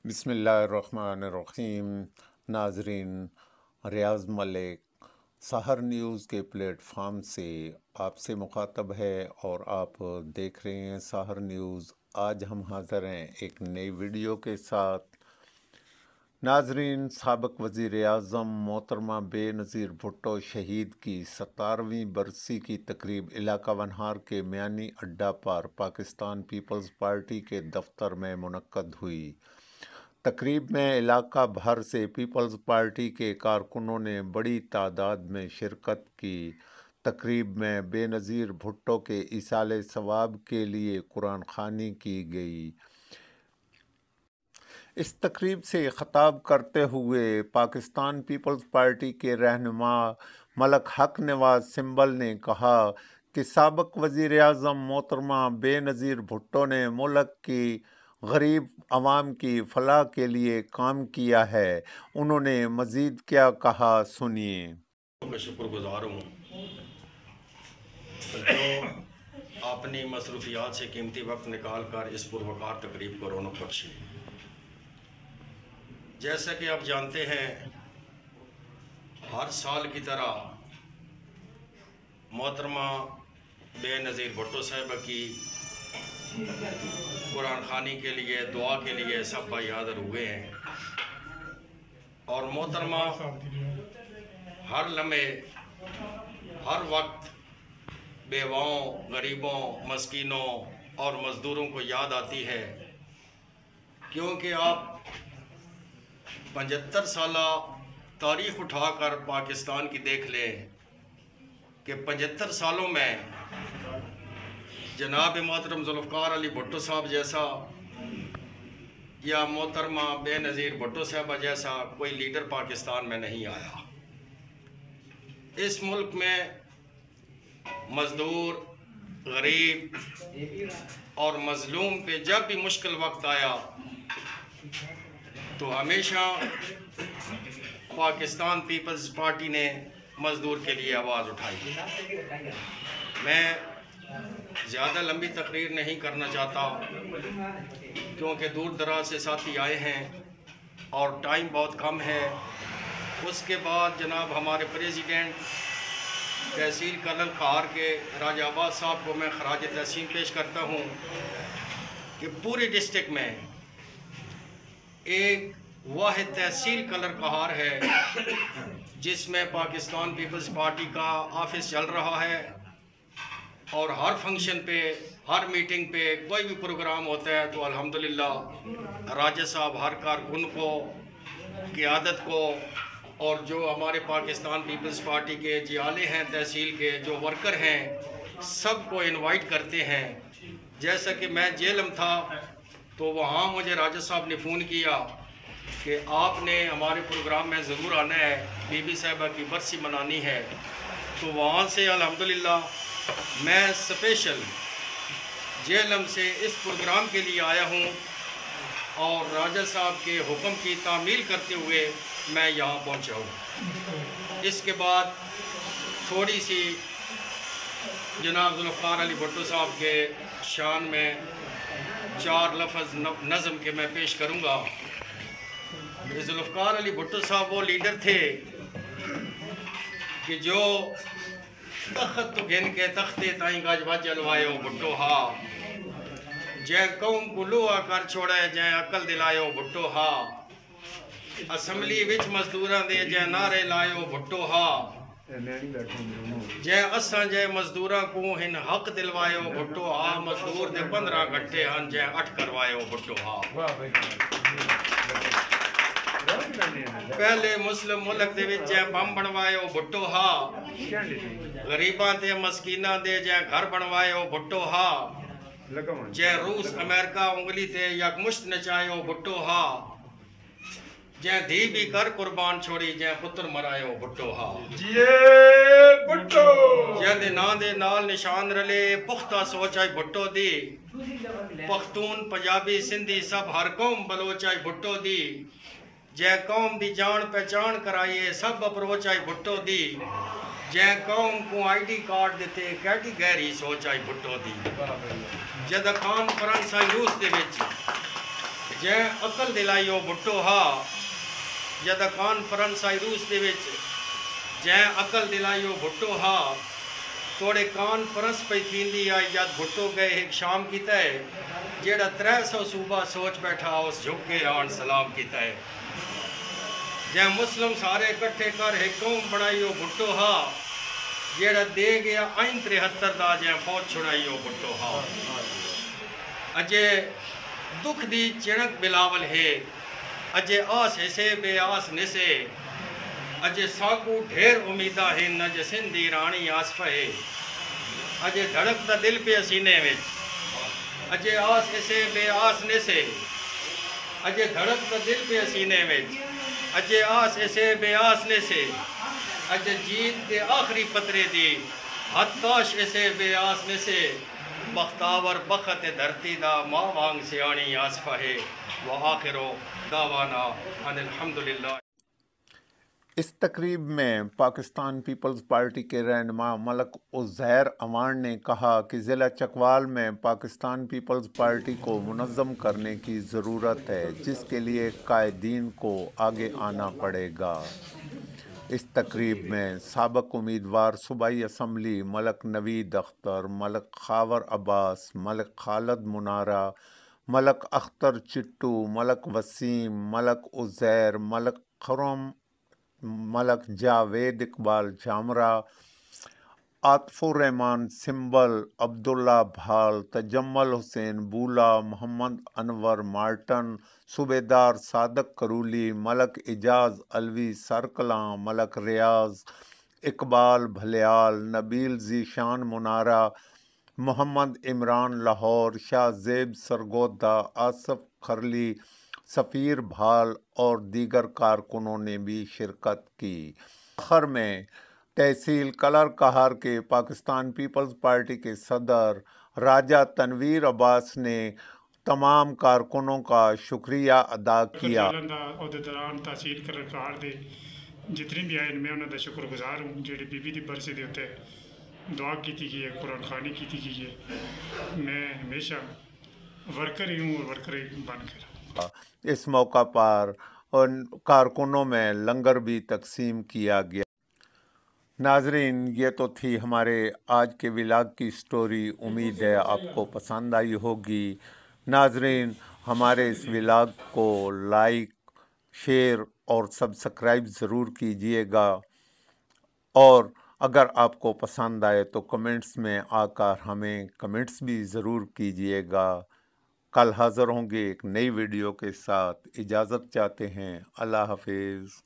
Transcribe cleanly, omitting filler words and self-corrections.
بسم اللہ الرحمن الرحیم۔ ناظرین، ریاض ملک سحر نیوز کے پلیٹ فارم سے آپ سے مخاطب ہے اور آپ دیکھ رہے ہیں سحر نیوز۔ آج ہم حاضر ہیں ایک نئی ویڈیو کے ساتھ۔ ناظرین، سابق وزیر اعظم محترمہ بے نظیر بھٹو شہید کی 17ویں برسی کی تقریب علاقہ ونہار کے میانی اڈہ پر پاکستان پیپلز پارٹی کے دفتر میں منعقد ہوئی۔ تقریب میں علاقہ بھر سے پیپلز پارٹی کے کارکنوں نے بڑی تعداد میں شرکت کی۔ تقریب میں بے نظیر بھٹو کے ایصال ثواب کے لیے قرآن خوانی کی گئی۔ اس تقریب سے خطاب کرتے ہوئے پاکستان پیپلز پارٹی کے رہنما ملک حق نواز سنبل نے کہا کہ سابق وزیر اعظم محترمہ بے نظیر بھٹو نے ملک کی غریب عوام کی فلاح کے لیے کام کیا ہے۔ انہوں نے مزید کیا کہا، سنیے۔ کا شکر گزار ہوں جو اپنی مصروفیات سے قیمتی وقت نکال کر اس پروقار تقریب کو رونق بخشی۔ جیسا کہ آپ جانتے ہیں، ہر سال کی طرح محترمہ بے نظیر بھٹو صاحبہ کی قرآن خوانی کے لیے، دعا کے لیے سب بھائی حاضر ہوئے ہیں، اور محترمہ ہر لمحے ہر وقت بیواؤں، غریبوں، مسکینوں اور مزدوروں کو یاد آتی ہے، کیونکہ آپ 75 سالہ تاریخ اٹھا کر پاکستان کی دیکھ لیں کہ 75 سالوں میں جناب محترم ذوالفقار علی بھٹو صاحب جیسا یا محترمہ بے نظیر بھٹو صاحبہ جیسا کوئی لیڈر پاکستان میں نہیں آیا۔ اس ملک میں مزدور، غریب اور مظلوم پہ جب بھی مشکل وقت آیا تو ہمیشہ پاکستان پیپلز پارٹی نے مزدور کے لیے آواز اٹھائی۔ میں زیادہ لمبی تقریر نہیں کرنا چاہتا کیونکہ دور دراز سے ساتھی آئے ہیں اور ٹائم بہت کم ہے۔ اس کے بعد جناب ہمارے پریزیڈنٹ تحصیل کلل خار کے راجہ آباد صاحب کو میں خراج تحسین پیش کرتا ہوں کہ پورے ڈسٹرکٹ میں ایک واحد تحصیل کلر کہار ہے جس میں پاکستان پیپلز پارٹی کا آفس چل رہا ہے، اور ہر فنکشن پہ، ہر میٹنگ پہ، کوئی بھی پروگرام ہوتا ہے تو الحمدللہ راجہ صاحب ہر کارکن کو، قیادت کو، اور جو ہمارے پاکستان پیپلز پارٹی کے جیالے ہیں تحصیل کے، جو ورکر ہیں، سب کو انوائٹ کرتے ہیں۔ جیسا کہ میں جیلم تھا تو وہاں مجھے راجہ صاحب نے فون کیا کہ آپ نے ہمارے پروگرام میں ضرور آنا ہے، بی بی صاحبہ کی برسی منانی ہے، تو وہاں سے الحمدللہ میں اسپیشل جیلم سے اس پروگرام کے لیے آیا ہوں، اور راجہ صاحب کے حکم کی تعمیل کرتے ہوئے میں یہاں پہنچا ہوں۔ اس کے بعد تھوڑی سی جناب ذوالفقار علی بھٹو صاحب کے شان میں 4 لفظ نظم کے میں پیش کروں گا۔ ذوالفقار علی بھٹو صاحب وہ لیڈر تھے کہ جو تخت تو گھن کے تختے تائیں گاجوا جلوائے ہو بھٹو ہا، جے قوم کو لوہا کر چھوڑے جے عقل دلائے ہو بھٹو ہا، اسمبلی وچ مزدوراں دے جے نعرے لائے ہو بھٹو ہا، جے اساں جے مزدوراں کو ہن حق دلوائے ہو بھٹو ہا، مزدور دے 15 گھنٹے ہن جے 8 کروائے ہو بھٹو ہا۔ پہلے مسلم ملک دے وچ جے بم بنوائے ہو بھٹو ہا، غریباں تے مسکیناں دے جے گھر بنوائے ہو بھٹو ہا، جے روس امریکہ انگلی تے یک مشت نچائے ہو بھٹو ہا، جے دھی بھی کر قربان چھوڑی جے پتر مرائے ہو بھٹو ہا، جے دے نا دے نال نشان رلے پختہ سوچ آئی بھٹو دی، پختون پنجابی سندھی سب ہر قوم بلوچ آئی بھٹو دی، جے قوم دی جان پہچان کرائیے سب اپروچ آئی بھٹو دی، جے قوم کو آئی ڈی کارڈ دیتے کیٹی گہری سوچ آئی بھٹو دی۔ جد کانفرنس آئی روس دے وچ جے عقل دلائیو بھٹو ہا جد کانفرنس آئی روس دے وچ جے عقل دلائیو بھٹو ہا توڑے کانفرنس پہ تھیندی آئی جد بھٹو گئے ایک شام کیتا ہے جیڑا 300 صوبہ سوچ بیٹھا اس جھک کے آن سلام کیتا ہے جے مسلم سارے کٹھے کر ایک قوم بنائیو بھٹو ہا جیڑا دے گیا آئین 73 دا جے فوج چھڑائیو بھٹو ہا اجے دکھ دی چڑک بلاول ہے اجے آس ہسے بے آس نسے اجے ساکو ڈھیر امیدہ ہے نج سندھی رانی آسف ہے اجے دھڑک دا دل پہ سینے وچ اجے آس ہسے بے آس نسے اجے دھڑک دا دل پہ سینے وچ اجے آس ہسے بے آس نسے اجے جیت دے آخری پترے دی ہتاش ہسے بے آس نسے بختاور بخت دھرتی دا ماں وانگ سیانی آسف ہے وآخرو دعوانا ان الحمدللہ۔ اس تقریب میں پاکستان پیپلز پارٹی کے رہنما ملک عزیر اوان نے کہا کہ ضلع چکوال میں پاکستان پیپلز پارٹی کو منظم کرنے کی ضرورت ہے، جس کے لیے قائدین کو آگے آنا پڑے گا۔ اس تقریب میں سابق امیدوار صوبائی اسمبلی ملک نوید اختر، ملک خاور عباس، ملک خالد منارہ، ملک اختر چٹو، ملک وسیم، ملک عزیر، ملک خرم، ملک جاوید اقبال جامرہ، عاطف الرحمان سنبل، عبداللہ بھال، تجمل حسین بولا، محمد انور مارٹن، صوبیدار صادق کرولی، ملک اجاز علوی سرکلاں، ملک ریاض اقبال بھلیال، نبیل ذیشان منارہ، محمد عمران لاہور، شاہ زیب سرگودا، آصف کھرلی، سفیر بھال اور دیگر کارکنوں نے بھی شرکت کی۔ آخر میں تحصیل کلر کہار کے پاکستان پیپلز پارٹی کے صدر راجہ تنویر عباس نے تمام کارکنوں کا شکریہ ادا کیا۔ عہدیداران تحصیل کلر کہار دے جتنے بھی آئے میں انہوں کا شکر گزار ہوں، جڑے بی بی دی برسی دے ہوتے دعا کی ہے، قرآن خوانی کی ہے۔ میں ہمیشہ ورکر ہی ہوں اور ورکر ہی بن کر۔ اس موقع پر کارکنوں میں لنگر بھی تقسیم کیا گیا۔ ناظرین، یہ تو تھی ہمارے آج کے ولاگ کی سٹوری، امید ہے آپ کو پسند آئی ہوگی۔ ناظرین، ہمارے اس ولاگ کو لائک، شیئر اور سبسکرائب ضرور کیجئے گا، اور اگر آپ کو پسند آئے تو کمنٹس میں آ کر ہمیں کمنٹس بھی ضرور کیجئے گا۔ کل حاضر ہوں گے ایک نئی ویڈیو کے ساتھ، اجازت چاہتے ہیں، اللہ حافظ۔